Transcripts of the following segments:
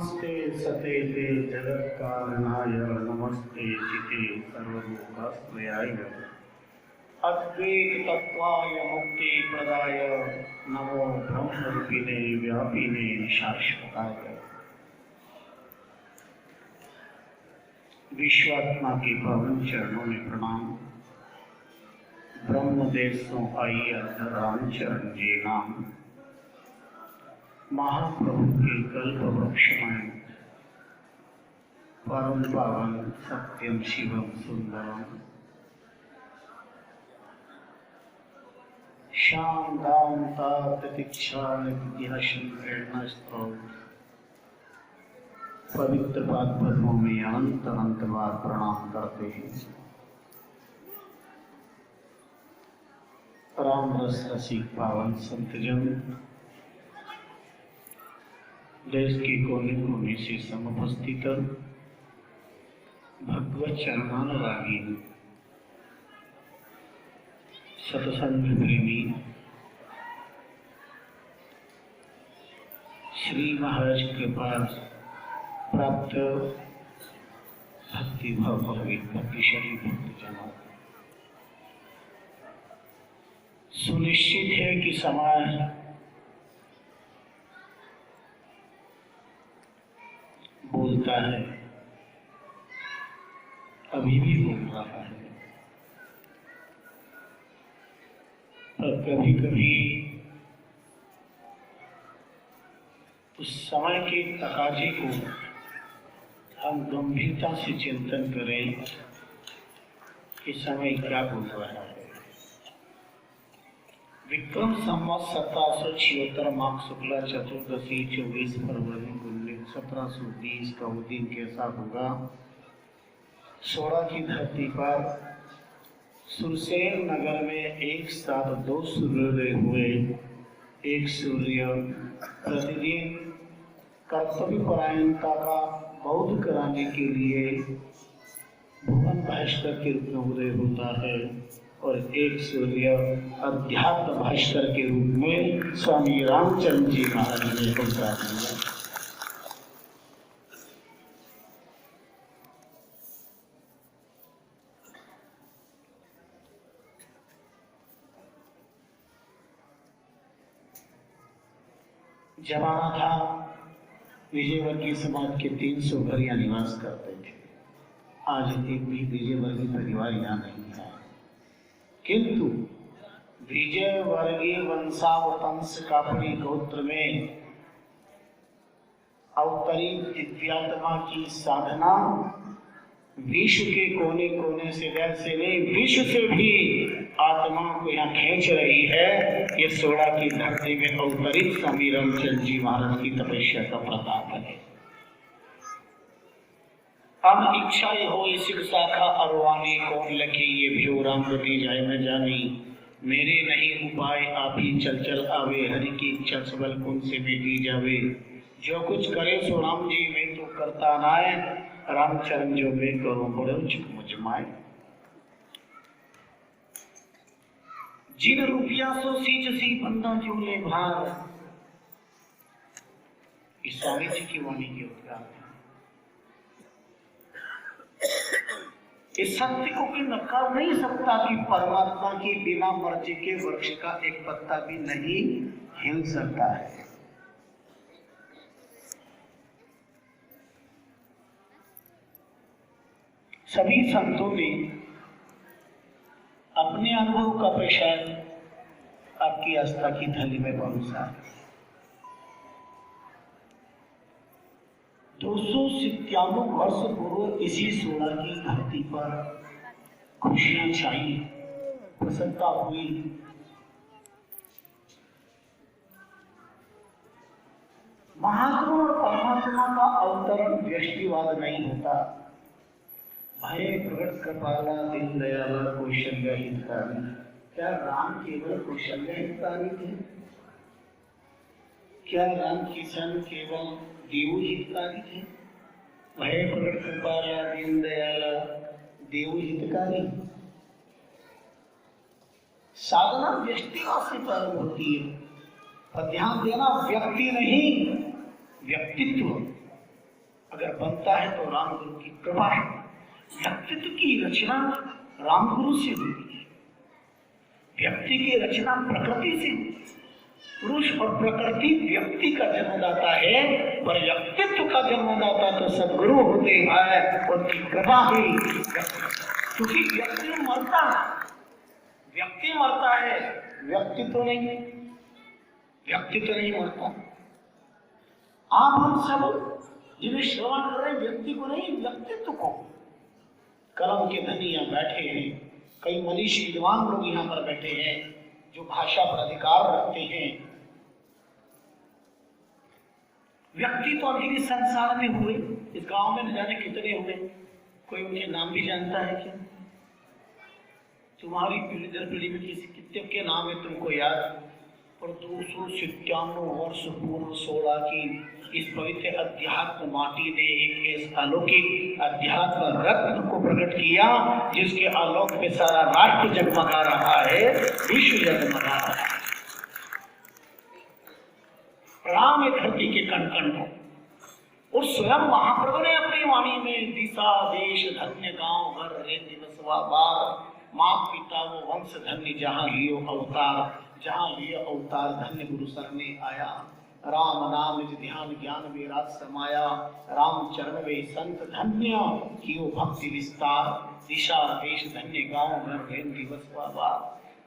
नमस्ते सतेते जगत्कारणाय नमस्ते चिते सर्वलोकस्त्वयाय अद्वैत तत्वाय मुक्ति प्रदाय नमो ब्रह्मरूपिणे व्यापिने शाश्वताय। विश्वात्मा के पावन चरणों में प्रणाम। ब्रह्मदेशों आई रामचरण जी नाम महाप्रभु के कल्प वृक्ष में परम पावन सत्यम शिवम सुंदरम श्याम दाम प्रतीक्षा पवित्र पाद पद्मों में अनंत अनंत बार प्रणाम करते हैं। राम रस रसिक पावन संतजन, देश के कोने कोने से समुपस्थित भगवत चरणानुरागी सत्संग प्रेमी श्री महाराज के पास प्राप्त भक्ति भाव भक्तिशाली भक्तजनों, सुनिश्चित है कि समाज बोलता है, अभी भी बोल रहा है, पर कभी कभी उस समय के तकाजे को हम गंभीरता से चिंतन करें कि समय क्या बोल रहा है। विक्रम संवत 1776 माघ शुक्ला चतुर्दशी 24 फरवरी 1720 का वो दिन कैसा होगा। 16 की धरती पर सुरसेन नगर में एक साथ दो सूर्योदय हुए। एक सूर्य प्रतिदिन कर्तव्य परायणता का बोध कराने के लिए भुवन भास्कर के रूप में उदय होता है और एक सूर्य अध्यात्म भास्कर के रूप में स्वामी रामचंद्र जी महाराज ने अवतार लिया। जमाना था विजयवर्गीय समाज के 300 घर यहाँ निवास करते थे। आज एक भी विजयवर्गीय परिवार यहाँ नहीं है, किंतु विजयवर्गीय वंशावतंश का अपने गोत्र में अवतरित दिव्यात्मा की साधना विश्व के कोने कोने से वैसे नहीं, विश्व से भी आत्मा को यहाँ खींच रही है। ये 16 की धरती में अवतरित स्वामी रामचंद्र जी महाराज की तपस्या का प्रताप है। अब इच्छा हो इसी शाखा अरवानी कौन लखी, ये भी राम गति जाए न जानी। मेरे नहीं उपाय आप ही चल चल आवे, हरि की इच्छा सबल कौन से बेटी जावे। जो कुछ करे सो राम जी मैं तो करता नाय, रामचरण जो मैं करूं बड़ो चुक मुझमाए। जिन रुपया सो सींच सी बंदा जो ले भार, इस स्वामी जी की वाणी के उत्तर इस सत्य को भी नकार नहीं सकता कि परमात्मा की बिना मर्जी के वृक्ष का एक पत्ता भी नहीं हिल सकता है। सभी संतों ने अपने अनुभव का प्रसाद आपकी आस्था की थैली में परोसा। 297 वर्ष पूर्व इसी 16 की धरती पर खुशियां छाई, प्रसन्नता हुई। महात्मा और परमात्मा का अवतरण व्यष्टिवाद नहीं होता। भय प्रकट कृपाला दीन दयाला कौशल्य हितकारी। क्या राम केवल कौशल्य हितकारी थे? क्या राम किशन केवल देव हितकारी थे? भय प्रकट कृपाला दीन दयाला देव हितकारी। साधना व्यष्टिवाद से प्रारंभ होती है, पर ध्यान देना व्यक्ति नहीं व्यक्तित्व। अगर बनता है तो राम गुरु की कृपा है। व्यक्तित्व की रचना राम गुरु से होती है। व्यक्ति की रचना प्रकृति से होती है। पुरुष और प्रकृति व्यक्ति का जन्मदाता है, पर व्यक्तित्व का जन्मदाता तो सद्गुरु होते हैं, उनकी कृपा ही। क्योंकि व्यक्ति मरता है, व्यक्ति तो नहीं मरता। आप हम सब जिन्हें श्रवण कर रहे हैं व्यक्ति को नहीं, व्यक्तित्व को। कलम के धनी यहाँ बैठे हैं, कई मनीषी विद्वान लोग यहाँ पर बैठे हैं जो भाषा पर अधिकार रखते हैं। व्यक्ति तो अभी भी संसार में हुए, इस गांव में न जाने कितने हुए, कोई उनके नाम भी जानता है क्या? तुम्हारी पीढ़ी दर पीढ़ी में कितने के नाम है तुमको याद? और 297 वर्ष पूर्व 16 की इस पवित्र अध्यात्म माटी ने एक ऐसा अलौकिक अध्यात्म रत्न को प्रकट किया जिसके आलोक में सारा राष्ट्र जगमगा रहा है, विश्व जगमगा रहा है। राम धरती के कण कण हो। और स्वयं महाप्रभु ने अपनी वाणी में दिशा देश धन्य गांव घर रे दिवसवा बार, माँ पिता वो वंश धन्य जहाँ लियो अवतार धन्य गुरु सरने आया। राम नाम निज ध्यान ज्ञान में राज समाया, राम चरण में संत धन्य कियो भक्ति विस्तार। दिशा देश धन्य गांव घर रे दिवसवा बार।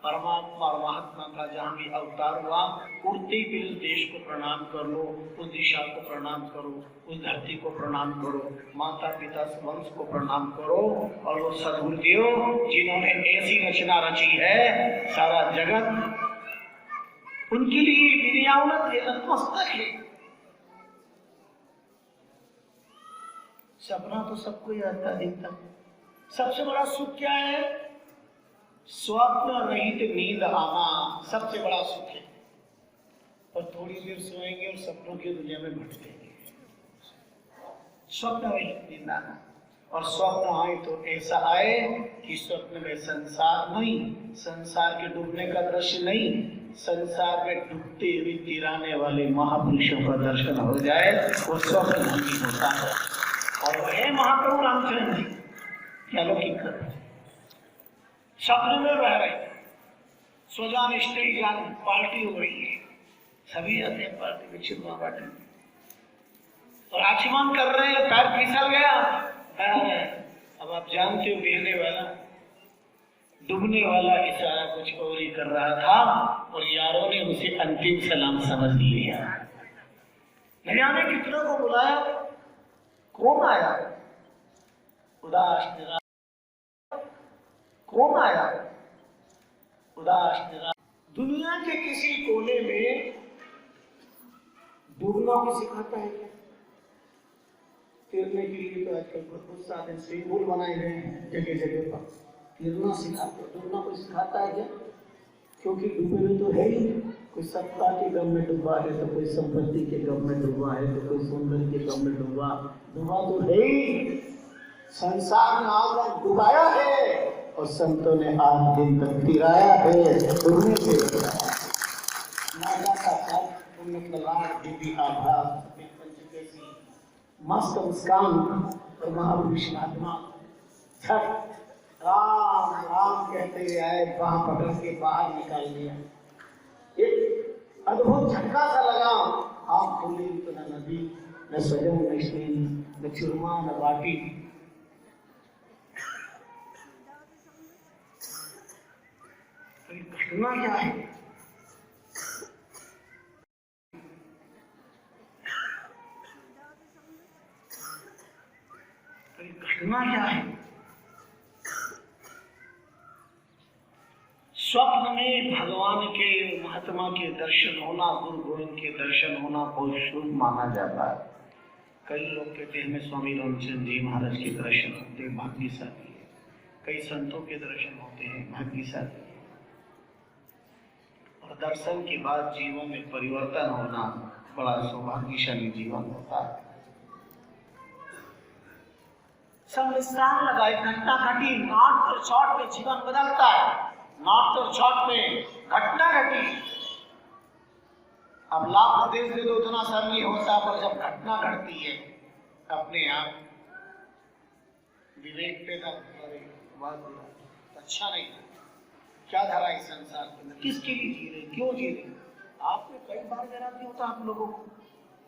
परमात्मा और महात्मा का जहाँ भी अवतार हुआ, उड़ते भी उस देश को प्रणाम कर लो, उस दिशा को प्रणाम करो, उस धरती को प्रणाम करो, माता पिता वंश को प्रणाम करो। और वो सद्गुरुदेव जिन्होंने ऐसी रचना रची है, सारा जगत उनके लिए विनयावनत है, नतमस्तक है। सपना तो सबको ही आता दिखता। सबसे बड़ा सुख क्या है? स्वप्न रहित नींद आना सबसे बड़ा सुख है। और थोड़ी देर सोएंगे और सपनों की दुनिया में भटकेंगे। स्वप्न रहित नींद आना, और स्वप्न आए तो ऐसा आए कि स्वप्न में संसार नहीं, संसार के डूबने का दृश्य नहीं, संसार में डूबते हुए तिराने वाले महापुरुषों का दर्शन हो जाए, वो स्वप्न नहीं होता है। और वह महाप्रभु रामचंद्र जी क्या अलौकिक कर स्वप्न में बह रहे, स्वजान स्टेज जान पार्टी हो रही है, सभी आते हैं पार्टी में छिपा बैठे और आचमन कर रहे हैं, पैर फिसल गया, अब आप जानते हो बहने वाला डूबने वाला इशारा कुछ और ही कर रहा था, और यारों ने उसे अंतिम सलाम समझ लिया। न जाने कितनों को बुलाया, कौन आया? उदास निराश कौन आया? उदास निराश। दुनिया के किसी कोने में डूबना को सिखाता है क्या? तैरने के लिए तो आजकल बहुत सारे स्विमिंग पूल बनाए गए हैं जगह जगह पर, तैरना सिखाते, डूबना को सिखाता है क्या? क्योंकि डूबे में तो है ही, कोई सत्ता के गम में डूबा है, तो कोई संपत्ति के गम में डूबा है, तो कोई सौंदर्य के गम में डूबा तो है ही। संसार में आज डुबाया है और संतों ने आज दिन तक तिराया है, डूबने से मस्त मुस्कान और महापुरुष महात्मा छठ राम राम कहते हुए आए, बाह पकड़ के बाहर निकाल लिया। एक अद्भुत झटका सा लगा, आँख खुली तो न नदी, न सजन, न स्नेही, न चुरमा, न बाटी। घटना क्या है? घटना क्या है? स्वप्न में भगवान के महात्मा के दर्शन होना, गुरु गोविंद के दर्शन होना बहुत शुभ माना जाता है। कई लोग कहते हैं हमें स्वामी रामचंद्र जी महाराज के दर्शन होते हैं, भाग्यशाली है। कई संतों के दर्शन होते हैं, भाग्यशाली है। और दर्शन के बाद जीवन में परिवर्तन होना बड़ा सौभाग्यशाली जीवन होता है। सब निशान लगाए, घटना घटी, नॉट और शॉर्ट में जीवन बदलता है, नॉट और शॉर्ट में घटना घटी। अब लाभ उपदेश दे दो उतना असर नहीं होता, पर जब घटना घटती है अपने आप विवेक पैदा करे, अच्छा नहीं है। क्या धरा इस संसार के अंदर, किसके लिए जी रहे, क्यों जी रहे? आपने कई बार वैराग्य होता आप लोगों को,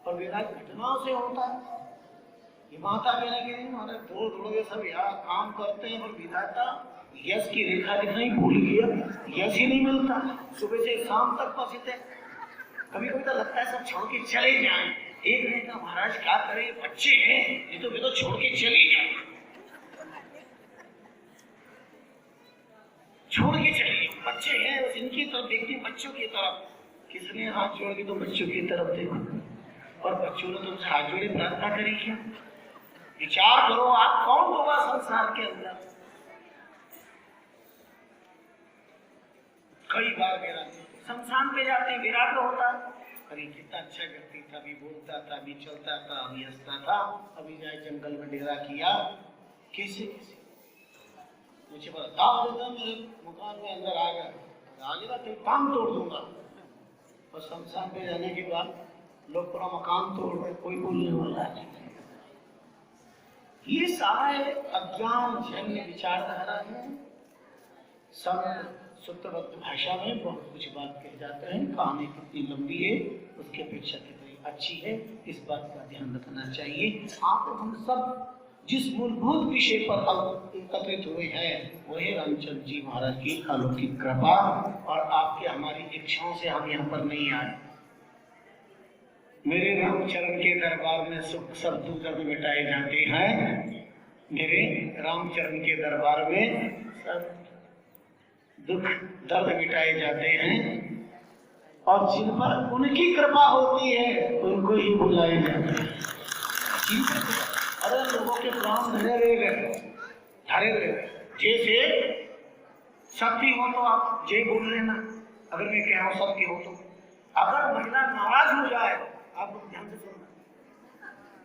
और वैराग्य घटनाओं से होता है। ये माता वैराग्य नहीं, हमारे दौड़ दौड़ के सब यहाँ काम करते हैं, पर विधाता यश की रेखा दिखाई भूल गया, यश ही नहीं मिलता, सुबह से शाम तक फंसते। कभी कभी तो लगता है सब छोड़ के चले जाएं। एक नहीं का महाराज क्या करे, बच्चे हैं ये तो वे तो छोड़ के चले जाए, छोड़ के चले, बच्चे हैं बस इनकी तरफ देखते, बच्चों की तरफ। किसने हाथ जोड़ के तो बच्चों की तरफ देखो, और बच्चों ने तुमसे हाथ जोड़े प्रार्थना करी क्या? विचार करो आप कौन होगा संसार के अंदर। कई बार वैराग्य शमशान पे जाते हैं, वैराग्य होता है, अरे कितना अच्छा व्यक्ति था, अभी बोलता था, अभी चलता था, अभी हंसता था, अभी जाए जंगल में डेरा किया, कैसे कैसे मुझे बता देता मेरे मकान में अंदर आ गया, आगे ना तो काम तोड़ दूंगा। और शमशान पे जाने के बाद लोग पूरा मकान तोड़ रहे, कोई बोलने वाला नहीं। ये सारे अज्ञान जन्य विचारधारा है। सब सूत्रबद्ध भाषा में बहुत कुछ बात कही जाते हैं, कहानी कितनी लंबी है उसकी अपेक्षा कितनी अच्छी है, इस बात का ध्यान रखना चाहिए। आप हम सब जिस मूलभूत विषय पर एकत्रित हुए हैं वही रामचंद्र जी महाराज की अलौकिक कृपा, और आपके हमारी इच्छाओं से हम यहाँ पर नहीं आए। मेरे रामचरण के दरबार में सुख सब दुख दर्द मिटाए जाते हैं, मेरे रामचरण के दरबार में सब दुख दर्द मिटाए जाते हैं, और जिन पर उनकी कृपा होती है उनको ही बुलाए जाते हैं। अरे लोगों के प्राण धरे रह गए, धरे रह गए। जैसे शक्ति हो तो आप जय बोल लेना, अगर मैं कह रहा हूँ शक्ति हो तो। अगर महिला नाराज हो जाए, आप लोग ध्यान से सुनना,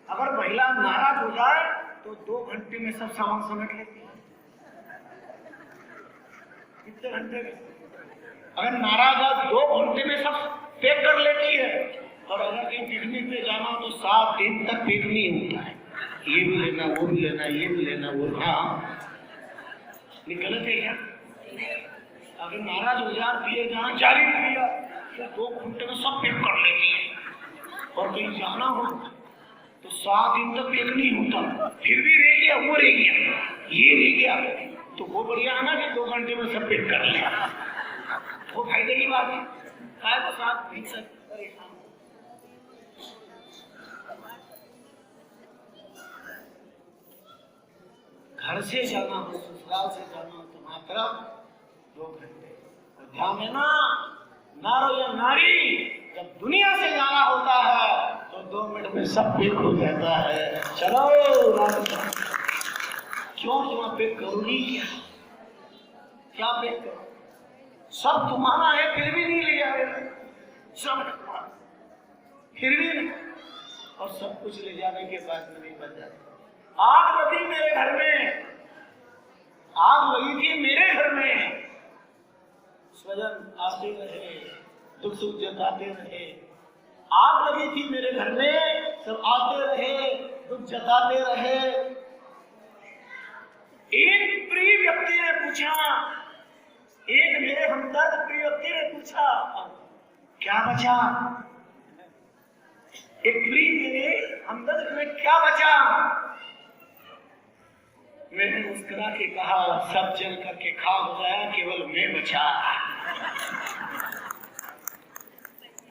अगर महिला नाराज हो जाए तो 2 घंटे में सब सामान समेट लेती है। कितने घंटे में? अगर नाराज है 2 घंटे में सब पैक कर लेती है, और अगर कहीं पिकनिक पे जाना हो तो 7 दिन तक पैक नहीं होता है, ये भी लेना, वो भी लेना, ये भी लेना, वो। हाँ, ये गलत है क्या? अगर नाराज हो जाए, पिए जाना जारी पिया, तो 2 घंटे में सब पैक कर लेती है, और कहीं जाना हो तो 7 दिन तक पैक नहीं होता, फिर भी रह गया, वो रह गया, ये रह गया, तो वो बढ़िया है ना कि 2 घंटे में सब पैक कर लिया, वो फायदे की बात है। काय को 7 दिन तक परेशान। घर से जाना हो, ससुराल से जाना हो तो मात्र 2 घंटे। ध्यान है ना, नारो या नारी जब दुनिया से जाना होता है तो 2 मिनट में सब पैक हो जाता है। चलो क्यों पैक करोगी, क्या पैक करो? सब तुम्हारा है फिर भी नहीं ले जाए, सब फिर भी नहीं, और सब कुछ ले जाने के बाद में नहीं बच जाता। आग लगी मेरे घर में, आग लगी थी मेरे घर में, स्वजन आते रहे, दुख सुख जताते रहे। आग लगी थी मेरे घर में, सब आते रहे, दुख जताते रहे। एक प्रिय व्यक्ति ने पूछा, एक मेरे हमदर्द प्रिय व्यक्ति ने पूछा, क्या बचा? एक प्रिय मेरे हमदर्द में क्या बचा? मैंने मुस्कुरा के कहा, सब जल करके खाक हो गया, केवल मैं बचा।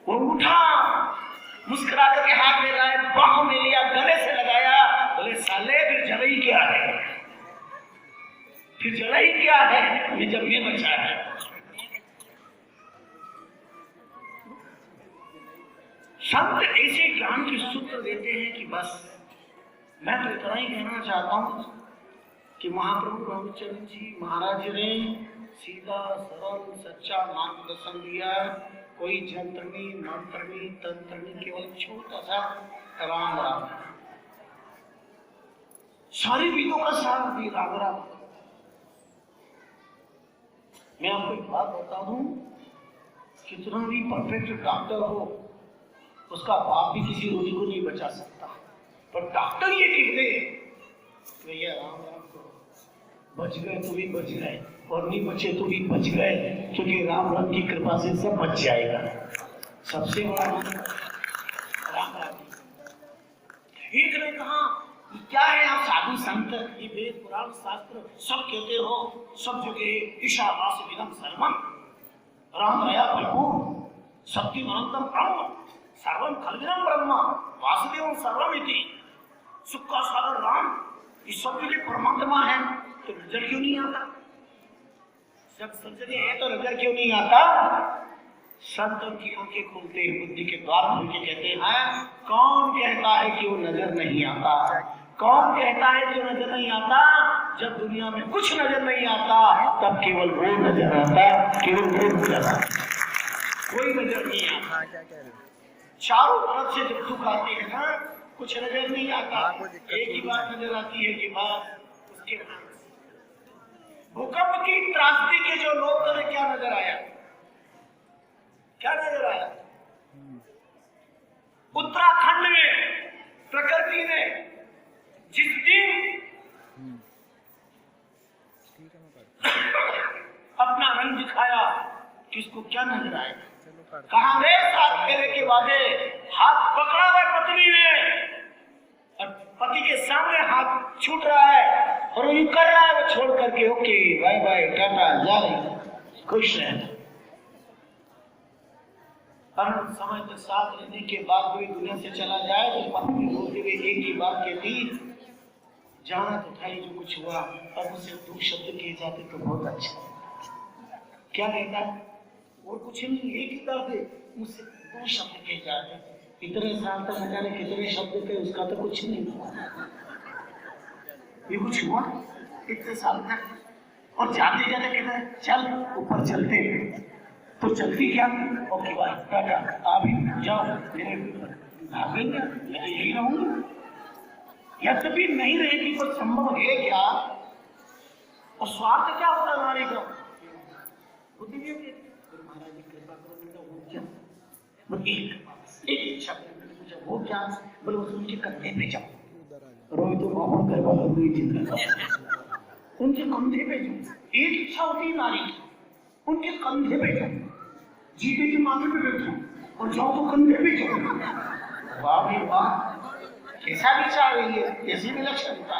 वो उठा, मुस्कुरा करके हाथ में लाए, बाहों में लिया, गले से लगाया, बोले साले फिर जलाई क्या है, फिर जलाई क्या है, ये जब मैं बचा है। संत ऐसे ज्ञान के सूत्र देते हैं कि बस मैं तो इतना ही कहना चाहता हूं कि महाप्रभु रामचंद्र जी महाराज ने सीधा सरल सच्चा मार्गदर्शन दिया। कोई जंत्रनी मंत्रनी तंत्रनी, केवल छोटा सा राम राम, सारी विधों का सार भी राम राम। मैं आपको एक बात बता दूं, कितना भी परफेक्ट डॉक्टर हो उसका बाप भी किसी रोगी को नहीं बचा सकता। पर डॉक्टर ये कह दे भैया राम राम करो, बच गए तो भी बच गए और नहीं बचे तो भी बच गए, क्योंकि राम राम की कृपा से सब बच जाएगा। सबसे बड़ा राम राम। एक ने कहा क्या है आप साधु संत, ये वेद पुराण शास्त्र सब कहते हो, सब जगह ईशावास विदम सर्वम, राम दया परिपूर्ण सत्यम अनंतम ब्रह्म सर्वम खलविदम ब्रह्म वासुदेवम सर्वमिति, सुख का सागर राम, ये सब जगह परमात्मा है, तो नजर क्यों नहीं आता? सब जगह है तो नजर क्यों नहीं आता? संतों की आंखें खोलते हैं, बुद्धि के द्वार खोल के कहते हैं कौन कहता है कि वो नजर नहीं आता? कौन कहता है कि नजर नहीं आता? जब दुनिया में कुछ नजर नहीं आता तब केवल वो नजर आता, केवल वो नजर आता, कोई नजर नहीं आता। चारों तरफ से जब दुख आते हैं ना, कुछ नजर नहीं आता, एक ही बात नजर आती है कि बात उसके भूकंप की त्रासदी के जो लोग थे क्या नजर आया? क्या नजर आया? उत्तराखंड में प्रकृति ने जिस दिन अपना रंग दिखाया, किसको क्या नजर आया? कहा गए साथ फेरे के वादे, हाथ पकड़ा हुआ पत्नी ने और पति के सामने हाथ छूट रहा है और वो कर रहा है, वो छोड़ करके ओके बाय बाय टाटा जा रही, खुश है। और समय तक साथ रहने के बाद भी दुनिया से चला जाए तो पत्नी रोते हुए एक ही बात कहती, जाना तो था जो कुछ हुआ, और मुझसे दो शब्द कहे जाते तो बहुत अच्छा। क्या कहता है? और कुछ नहीं, एक ही दर्द है, मुझसे दो शब्द कहे जाते। इतने साल तक न जाने कितने शब्द थे, उसका तो कुछ नहीं हुआ। ये कुछ हुआ इतने साल तक? और जाते जाते कहते चल ऊपर चलते, तो चलती क्या? ओके बाय टाटा, आप ही जाओ, मेरे भागेंगे, मैं यही रहूंगा। यद्यपि नहीं रहेगी पर संभव है क्या? और स्वार्थ क्या होता है हमारे का? महाराज की कृपा करो, वो क्या? एक इच्छा पूछा, वो क्या? बोले उनके कंधे पे जाओ, रोई तो मोहन करवा लो, उनके कंधे पे जाओ। एक इच्छा होती है नारी की, उनके कंधे पे जाओ, जीते के माथे पे बैठो और जाओ तो कंधे पे जाओ। वाह भाई वाह, कैसा विचार है ये, कैसी विलक्षणता।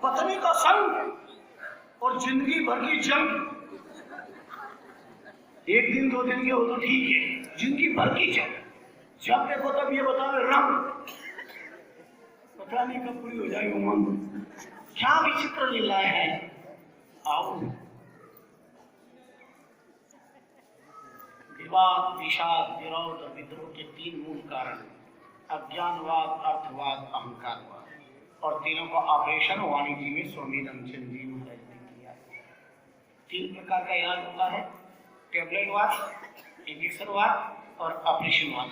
पत्नी का संग और जिंदगी भर की जंग, एक दिन दो दिन के हो तो ठीक है, जिंदगी भर की जंग। जब देखो तब ये बता रहे रंग, पता नहीं कब पूरी हो जाएगी उमंग। क्या विचित्र लीला है। आओ, विवाद, विषाद, विरोध और विद्रोह के तीन मूल कारण, अज्ञानवाद, अर्थवाद, अहंकारवाद, और तीनों का ऑपरेशन वाणिज्य में स्वामी रामचंद्र जी महाराज ने किया। तीन प्रकार का इलाज होता है, टेबलेटवाद, इंजेक्शनवाद और ऑपरेशनवाद।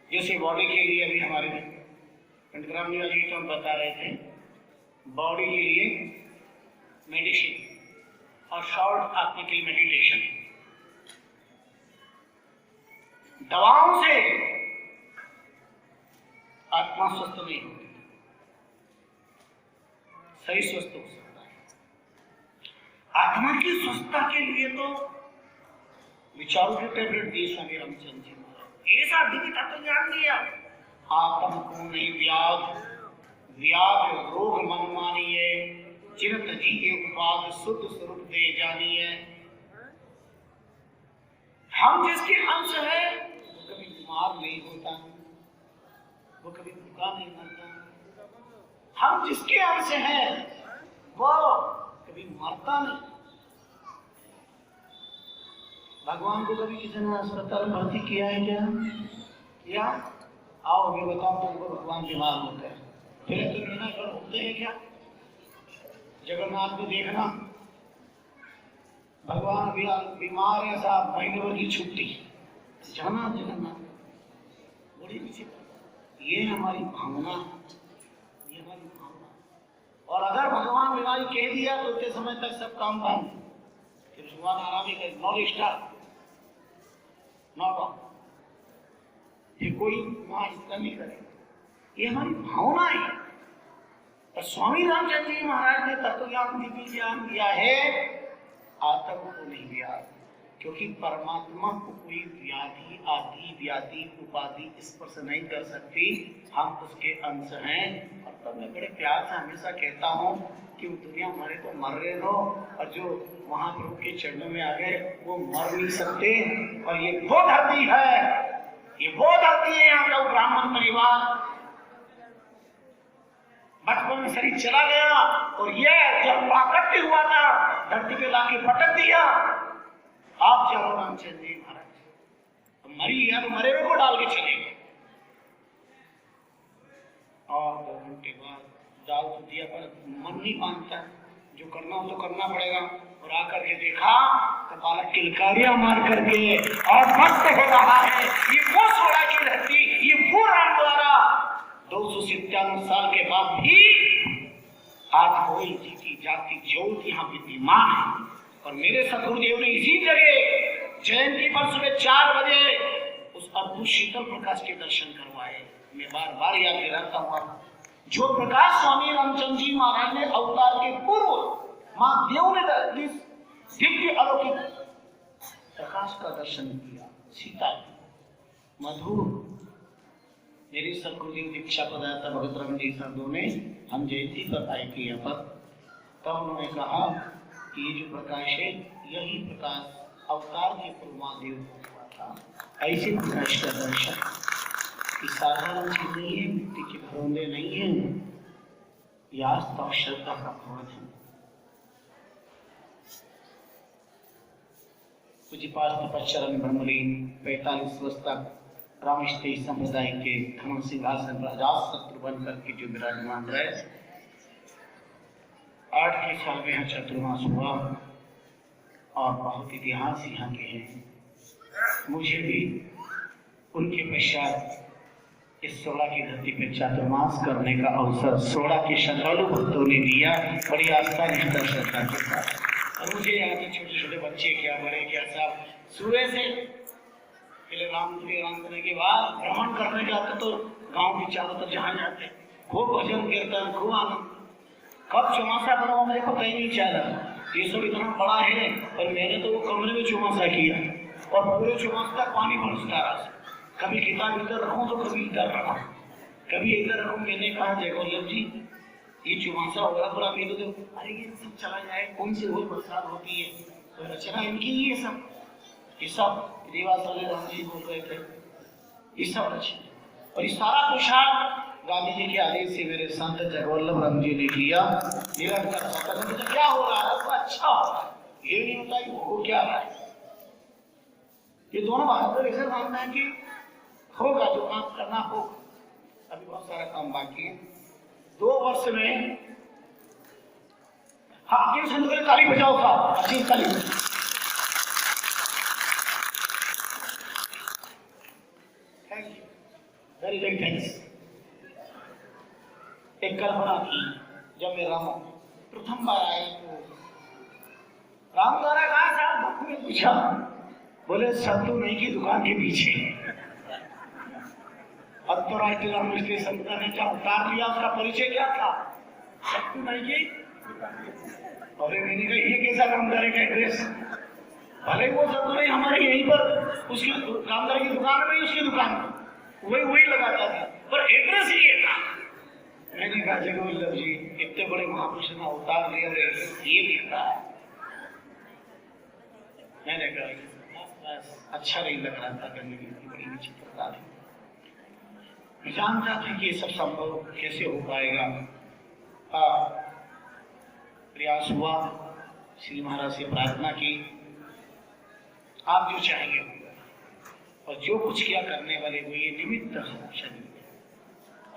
जैसे बॉडी के लिए अभी हमारे पंडित जी तो हम बता रहे थे, बॉडी के लिए मेडिसिन और शॉर्ट आत्मिक मेडिटेशन। दवाओं से आत्मा स्वस्थ नहीं होती, सही स्वस्थ हो सकता है। आत्मा की स्वस्थता के लिए तो विचारों के टेबलेट दिए स्वामी रामचंद्र जी महाराज, ऐसा दिव्य तत्व ज्ञान दिया। आत्म को नहीं व्याध, व्याध रोग मन मानिए, चिरत जी उपाद शुद्ध स्वरूप दे जानिए। हम जिसके अंश है वो कभी बीमार नहीं होता, वो कभी भूखा नहीं मरता। हम जिसके अंश हैं वो कभी मरता नहीं। भगवान को कभी किसी ने अस्पताल में भर्ती किया है क्या? किया? आओ मैं बताऊं तुमको, भगवान बीमार होते हैं, फिर तो महीना भर होते हैं क्या? जगन्नाथ को देखना, भगवान बीमार है साहब, महीने भर की छुट्टी, जाना जगन्नाथ। बड़ी विचित्र, ये हमारी भावना, ये हमारी भावना। और अगर भगवान बीमारी कह दिया तो उतने समय तक सब काम बंद, फिर भगवान आराम ही कर, नॉट स्टार्ट, नॉट ऑफ। ये कोई वहां इतना नहीं करे, ये हमारी भावना है। और स्वामी रामचंद्र जी महाराज ने तत्वज्ञान दिव्य ज्ञान दिया है, आत्मा को नहीं दिया, क्योंकि परमात्मा को कोई व्याधि आदि व्याधि उपाधि स्पर्श नहीं कर सकती, हम उसके अंश हैं। और तब मैं बड़े प्यार से हमेशा कहता हूँ कि दुनिया मरे तो मर रहे हो, और जो महाप्रभु के चरणों में आ गए वो मर नहीं सकते। और ये वो धरती है, ये वो धरती है, यहाँ का ब्राह्मण परिवार बचपन में शरीर चला गया, और ये जब प्राकट्य हुआ था धरती पे लाके पटक दिया। आप चलो रामचंद्र जी महाराज, तो मरी या तो मरे हुए को डाल के चले गए, और 2 घंटे बाद डाल तो दिया, पर मन नहीं मानता, जो करना हो तो करना पड़ेगा। और आकर के देखा तो बालक किलकारियां मार करके और मस्त हो रहा है। ये वो सोड़ा की धरती, ये वो राम द्वारा 297 साल के बाद भी आज कोई जीती जाती ज्योत यहाँ विद्यमान है। और मेरे सदगुरुदेव ने इसी जगह जयंती पर सुबह 4 बजे उस अद्भुत शीतल प्रकाश के दर्शन करवाए। मैं बार बार याद दिलाता हूँ, जो प्रकाश स्वामी रामचंद्र जी महाराज ने अवतार के पूर्व मां देव ने दिव्य अलौकिक प्रकाश का दर्शन किया, सीता मधुर। मेरे सदगुरुदेव दीक्षा प्रदाता भगत राम जी साधु ने हम जयंती पर आए थे यहाँ पर, तब उन्होंने कहा कि ये जो प्रकाश है यही प्रकाश अवतार के पूर्व महादेव को हुआ था। ऐसे प्रकाश का दर्शन साधारण चीज नहीं है, मिट्टी के घरोंदे नहीं है, यह आस्था और श्रद्धा का फल है। पूज्यपाद तपश्चरण ब्रह्मलीन 45 वर्ष तक रामस्ते संप्रदाय के धर्म सिंहासन पर अजात शत्रु बन करके जो विराजमान रहे, 8 साल में यहाँ चतुर्मास हुआ और बहुत इतिहास यहाँ के हैं। मुझे भी उनके पश्चात इस सोड़ा की धरती पे चातुर्मास करने का अवसर सोड़ा के श्रद्धालु भक्तों ने दिया, बड़ी आस्था निष्ठा श्रद्धा के साथ। और मुझे यहाँ के छोटे छोटे बच्चे क्या बड़े क्या सब सुबह से पहले राम करने के बाद भ्रमण करने जाते तो गांव के चारों तरफ जहाँ जाते खूब भजन कीर्तन, खूब आनंद। कब चौमासा पड़ा मुझे पता ही नहीं चला, ये सब इतना बड़ा है। और मैंने तो वो कमरे में चौमासा किया और पूरे चौमासा तक पानी बरसता रहा। कभी किताब इधर रखूं तो कभी इधर रखूं, कभी इधर रखूं। मैंने कहा जयगोल्लभ जी ये चौमासा हो रहा पूरा, मेरे तो अरे ये सब चला जाए, कौन सी रोज बरसात होती है, तो रचना इनकी ये सब देवास वाले राम जी बोल रहे थे, ये सब रचना। और ये सारा पोशाक गांधी जी के आदेश से मेरे संत जगवल्लभ राम जी ने किया। निरंतर तो क्या हो रहा है, तो अच्छा हो रहा है, ये नहीं होता कि वो क्या रहा है। ये दोनों बहादुर ऐसे मानना है कि होगा जो काम करना होगा। अभी बहुत सारा काम बाकी है। 2 वर्ष में हाँ संत ताली बजाओ था, अच्छी ताली वेरी वेरी थैंक्स। एक कल्पना थी जब मैं राम प्रथम बार आया तो राम द्वारा कहा था, भक्तों ने पूछा, बोले सत्तू नहीं की दुकान के पीछे। अब तो राष्ट्रीय राम स्टेशन ने क्या उतार लिया, उसका परिचय क्या था, सत्तू नहीं की। और मैंने कहा ये कैसा रामदारे का एड्रेस, भले वो सत्तू नहीं हमारे यहीं पर उसकी रामदारे की दुकान में, उसकी दुकान वही लगाता था, पर एड्रेस ही ये था। मैंने कहा जगवल्लभ जी इतने बड़े महापुरुष ने उतार लिया, ये दिख रहा है। मैंने कहा अच्छा नहीं लग रहा था, करने की बड़ी विचित्रता थी। मैं जानता था कि ये सब संभव कैसे हो पाएगा। प्रयास हुआ, श्री महाराज से प्रार्थना की, आप जो चाहेंगे होगा, और जो कुछ किया करने वाले वो ये निमित्त शरीर,